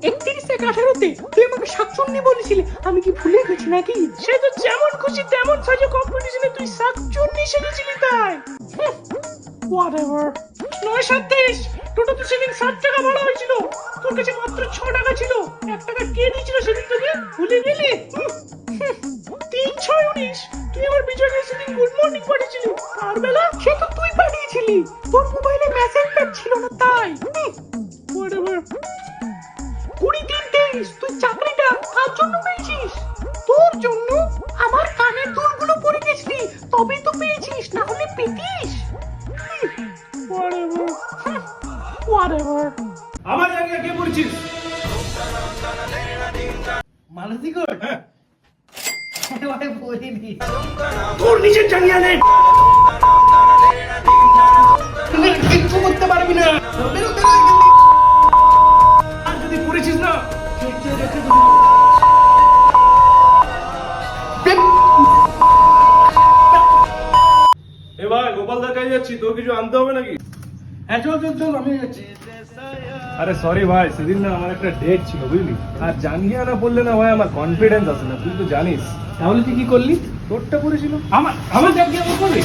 31/18 তুই আমাকে শাকচুন্নি বলেছিলি, আমি কি ভুলে গেছি নাকি? সে তো যেমন খুশি তেমন সাজে কম্পিটিশনে তুই শাকচুন্নি সেজেছিলি তাই। হোয়াটএভার। 9:37 টোটোতে সেদিন 60 টাকা ভাড়া হয়েছিল, তোর কাছে মাত্র 6 টাকা ছিল। 1 টাকা কে দিয়েছিল সেদিন তোকে, ভুলে গেলি? 3/6/19 তুই আমার বিজয়কে সেদিন গুড মর্নিং পাঠিয়েছিলি, কার বেলা? সে তো তুই পাঠিয়েছিলি, তোর মোবাইলে মেসেজ প্যাক ছিল না তাই। হোয়াটএভার। 20/3/23 তুই চাকরিটা কার জন্য পেয়েছিস? তোর জন্য। আমার কানের দুলগুলো পড়ে গেছিলি, তবেই তো পেয়েছিস, না হলে পেতিস। হোয়াটএভার। আমার জায়গায় কে পড়েছিস? মালতী কর। ভাই বলিনি। তোর নিজের জায়গা নেই, তুই কিচ্ছু করতে পারবি না। আর যদি পড়েছিস না কেটে রেখে দেবো। এ ভাই গোপালদার কাছে যাচ্ছি, তোর কিছু আনতে হবে নাকি? হ্যাঁ চল চল চল, আমি যাচ্ছি। আরে সরি ভাই, সেদিন না আমার একটা ডেট ছিল বুঝলি, আর জাঙ্গিয়া না বললে না ভাই আমার কনফিডেন্স আসে না, তুই তো জানিস। তাহলে তুই কি করলি? তোরটা পড়েছিল। আমার জায়গায় আমার করবি?